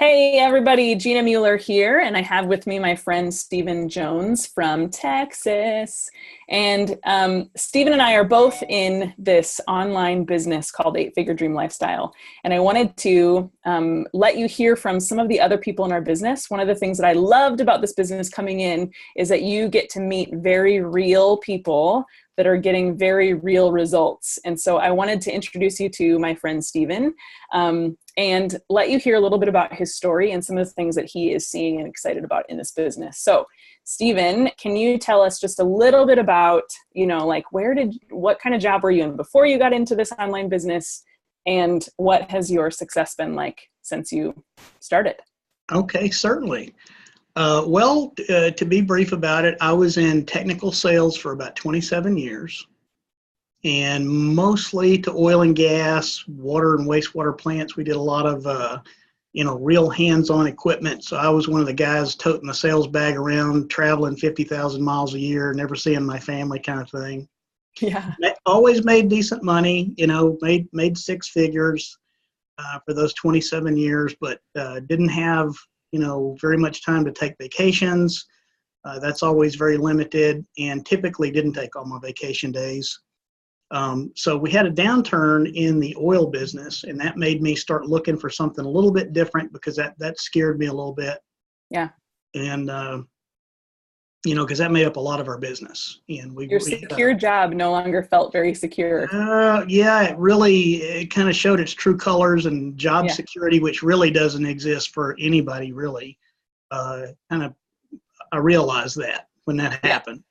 Hey everybody, Gina Mueller here, and I have with me my friend Steven Jones from Texas. And Steven and I are both in this online business called Eight Figure Dream Lifestyle. And I wanted to let you hear from some of the other people in our business. One of the things that I loved about this business coming in is that you get to meet very real people that are getting very real results. And so I wanted to introduce you to my friend Steven. And let you hear a little bit about his story and some of the things that he is seeing and excited about in this business. So, Steven, can you tell us just a little bit about, what kind of job were you in before you got into this online business, and what has your success been like since you started? Okay, certainly. To be brief about it, I was in technical sales for about 27 years. And mostly to oil and gas, water and wastewater plants. We did a lot of, real hands-on equipment. So I was one of the guys toting the sales bag around, traveling 50,000 miles a year, never seeing my family kind of thing. Yeah. Always made decent money, made six figures for those 27 years, but didn't have, very much time to take vacations. That's always very limited, and typically didn't take all my vacation days. So we had a downturn in the oil business, and that made me start looking for something a little bit different because that scared me a little bit. Yeah. And, because that made up a lot of our business. And Your secure job no longer felt very secure. Yeah, it kind of showed its true colors, and job security, which really doesn't exist for anybody, really. I realized that when that happened.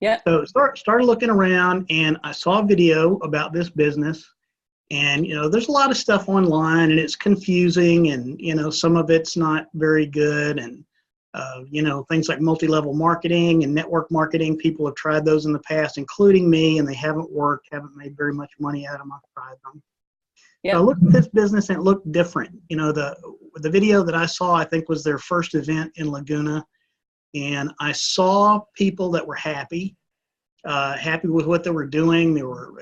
Yeah. So started looking around, and I saw a video about this business, and there's a lot of stuff online, and it's confusing, and some of it's not very good, and things like multi-level marketing and network marketing. People have tried those in the past, including me, and they haven't worked, haven't made very much money out of them. I've tried them. Yeah. So I looked at this business, and it looked different. The video that I saw, I think, was their first event in Laguna. And I saw people that were happy with what they were doing. They were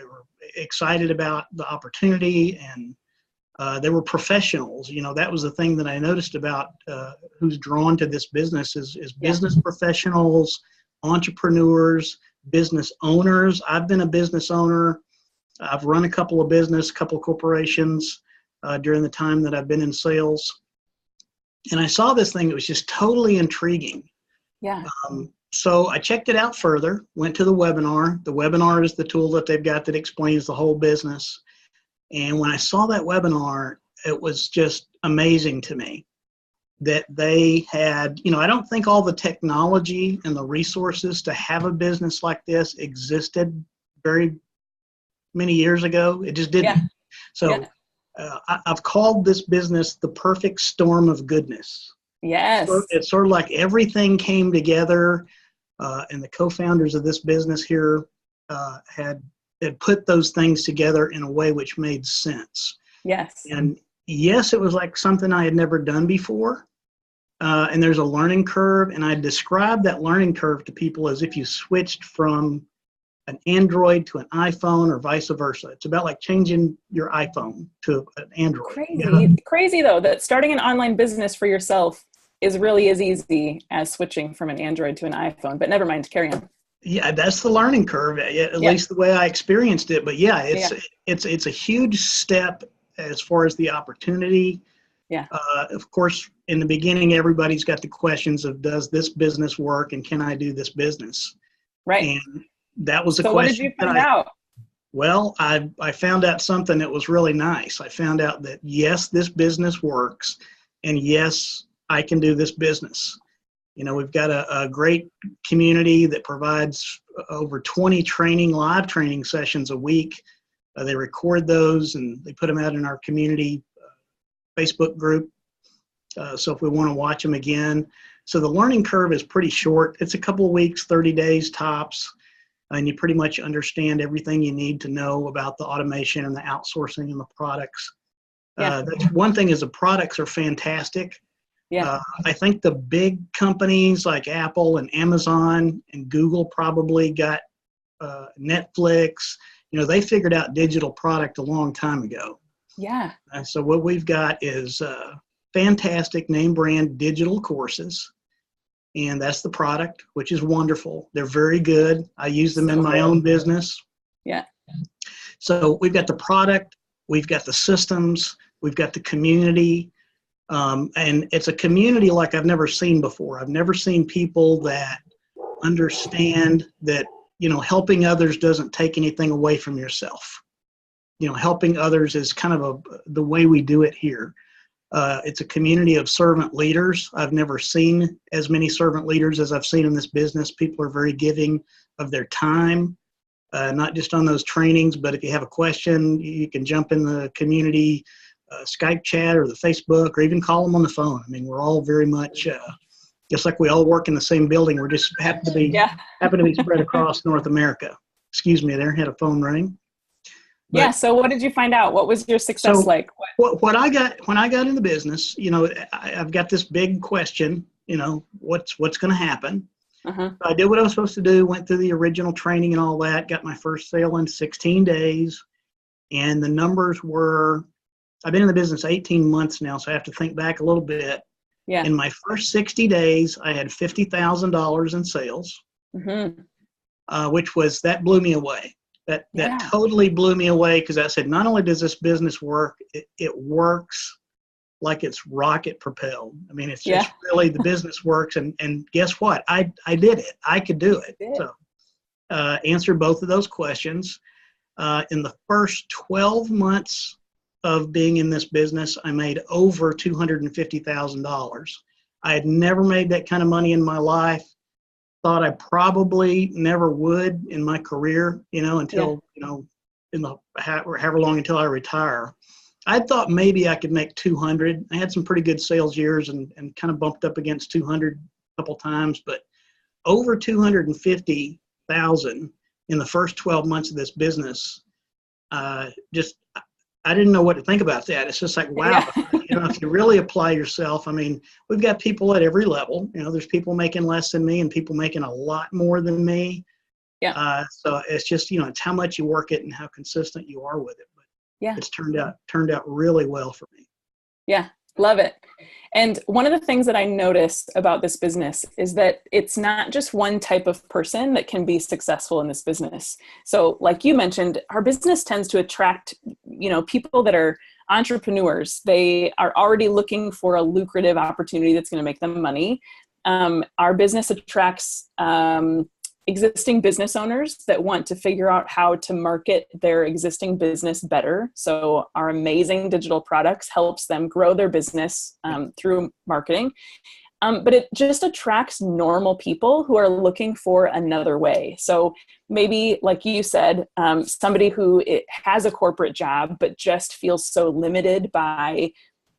excited about the opportunity, and they were professionals. That was the thing that I noticed about who's drawn to this business is business professionals, entrepreneurs, business owners. I've been a business owner. I've run a couple of corporations during the time that I've been in sales. And I saw this thing that was just totally intriguing. Yeah. So I checked it out further, went to the webinar. The webinar is the tool that they've got that explains the whole business. And when I saw that webinar, it was just amazing to me that they had, I don't think all the technology and the resources to have a business like this existed very many years ago. It just didn't. Yeah. So I've called this business the perfect storm of goodness. Yes. It's sort of like everything came together, and the co-founders of this business here had put those things together in a way which made sense. Yes. And yes, it was like something I had never done before, and there's a learning curve, and I describe that learning curve to people as if you switched from an Android to an iPhone or vice versa. It's about like changing your iPhone to an Android. Crazy though, that starting an online business for yourself is really as easy as switching from an Android to an iPhone, but never mind, carry on. Yeah, that's the learning curve, at least the way I experienced it. But it's a huge step as far as the opportunity. Yeah. Of course, in the beginning, everybody's got the questions of, does this business work, and can I do this business? Right. And that was a question. So what did you find out? Well, I found out something that was really nice. I found out that yes, this business works, and yes, I can do this business. We've got a great community that provides over 20 live training sessions a week. They record those, and they put them out in our community Facebook group. So if we want to watch them again. So the learning curve is pretty short. It's a couple of weeks, 30 days tops. And you pretty much understand everything you need to know about the automation and the outsourcing and the products. That's one thing, is the products are fantastic. Yeah. I think the big companies like Apple and Amazon and Google probably got Netflix. They figured out digital product a long time ago. Yeah. So what we've got is fantastic name brand digital courses. And that's the product, which is wonderful. They're very good. I use them in my own business. Yeah. So we've got the product, we've got the systems, we've got the community. And it's a community like I've never seen before. I've never seen people that understand that, helping others doesn't take anything away from yourself. Helping others is kind of the way we do it here. It's a community of servant leaders. I've never seen as many servant leaders as I've seen in this business. People are very giving of their time, not just on those trainings, but if you have a question, you can jump in the community Skype chat or the Facebook, or even call them on the phone. I mean, we're all very much, just like we all work in the same building. We're just happen to be spread across North America. Excuse me, there had a phone ring. But, so what did you find out? What was your success like? What I got when I got in the business, I've got this big question, what's going to happen? Uh-huh. I did what I was supposed to do, went through the original training and all that, got my first sale in 16 days. And the numbers were, I've been in the business 18 months now, so I have to think back a little bit. Yeah. In my first 60 days, I had $50,000 in sales, that blew me away. That totally blew me away, because I said, not only does this business work, it works like it's rocket propelled. I mean, it's just really, the business works. And guess what? I did it. I could do it. So answer both of those questions. In the first 12 months of being in this business, I made over $250,000. I had never made that kind of money in my life. Thought I probably never would in my career, until, in the however long until I retire. I thought maybe I could make 200. I had some pretty good sales years and kind of bumped up against 200 a couple times, but over 250,000 in the first 12 months of this business. I didn't know what to think about that. It's just like, wow, if you really apply yourself, I mean, we've got people at every level. There's people making less than me and people making a lot more than me. Yeah. So it's just, it's how much you work it and how consistent you are with it. But it's turned out really well for me. Yeah. Love it. And one of the things that I noticed about this business is that it's not just one type of person that can be successful in this business. So like you mentioned, our business tends to attract, people that are entrepreneurs. They are already looking for a lucrative opportunity that's going to make them money. Our business attracts existing business owners that want to figure out how to market their existing business better. So our amazing digital products helps them grow their business through marketing. But it just attracts normal people who are looking for another way. So maybe, like you said, somebody who has a corporate job, but just feels so limited by,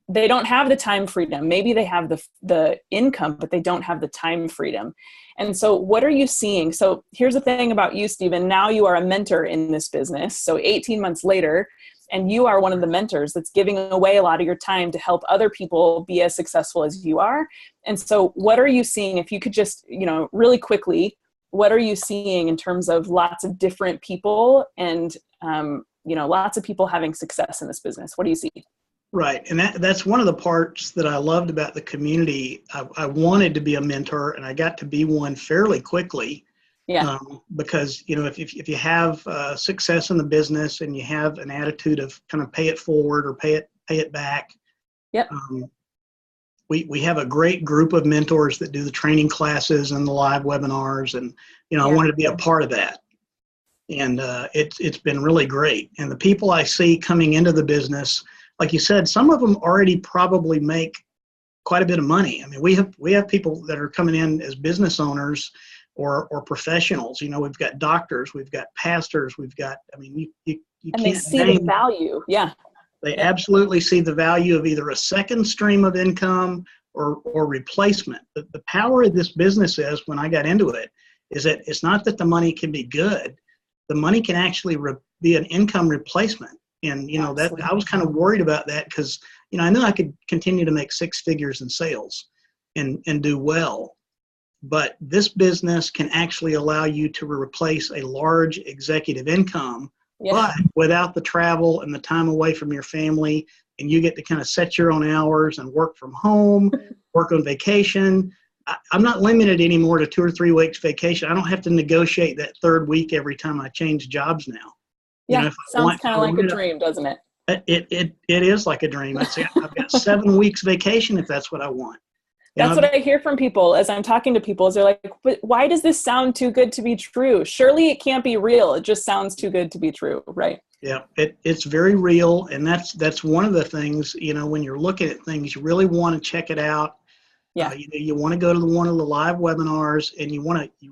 they don't have the time freedom. Maybe they have the income, but they don't have the time freedom. And so what are you seeing? So here's the thing about you, Steven. Now you are a mentor in this business. So 18 months later, and you are one of the mentors that's giving away a lot of your time to help other people be as successful as you are. And so what are you seeing? If you could just, really quickly, what are you seeing in terms of lots of different people and, lots of people having success in this business? What do you see? Right. And that's one of the parts that I loved about the community. I wanted to be a mentor, and I got to be one fairly quickly. Yeah. Because, if you have success in the business and you have an attitude of kind of pay it forward or pay it back. Yep. We have a great group of mentors that do the training classes and the live webinars. And, I wanted to be a part of that. And it's been really great. And the people I see coming into the business, like you said, some of them already probably make quite a bit of money. I mean, we have people that are coming in as business owners or professionals. We've got doctors, we've got pastors, we've got, you and can't they see the value. Yeah. They absolutely see the value of either a second stream of income or replacement. The power of this business is, when I got into it, is that it's not that the money can be good. The money can actually be an income replacement. And, that I was kind of worried about that because, I knew I could continue to make six figures in sales and do well. But this business can actually allow you to replace a large executive income, but without the travel and the time away from your family and you get to kind of set your own hours and work from home, work on vacation. I'm not limited anymore to 2 or 3 weeks vacation. I don't have to negotiate that third week every time I change jobs now. Yeah, If I sounds want kind of like a dream, doesn't it? It is like a dream. I'd say I've got 7 weeks vacation if that's what I want. That's what I hear from people as I'm talking to people, is they're like, but why does this sound too good to be true? Surely it can't be real. It just sounds too good to be true, right? Yeah, it's very real. And that's one of the things, when you're looking at things, you really want to check it out. Yeah. You want to go to one of the live webinars, and you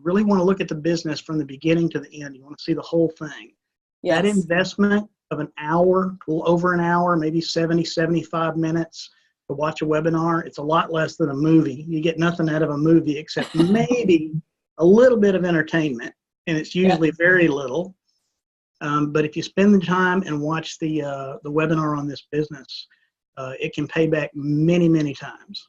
really want to look at the business from the beginning to the end. You want to see the whole thing. Yes. That investment of an hour, a little over an hour, maybe 70, 75 minutes to watch a webinar, it's a lot less than a movie. You get nothing out of a movie except maybe a little bit of entertainment, and it's usually very little. But if you spend the time and watch the webinar on this business, it can pay back many, many times.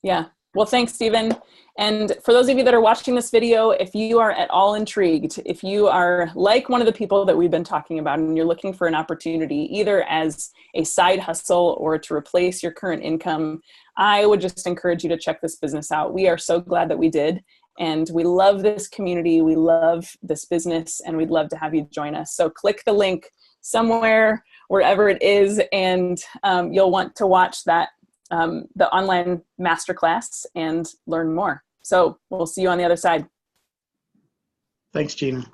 Yeah. Well, thanks, Stephen. And for those of you that are watching this video, if you are at all intrigued, if you are like one of the people that we've been talking about and you're looking for an opportunity either as a side hustle or to replace your current income, I would just encourage you to check this business out. We are so glad that we did. And we love this community. We love this business, and we'd love to have you join us. So click the link somewhere, wherever it is, and you'll want to watch that the online masterclass and learn more. So we'll see you on the other side. Thanks, Gina.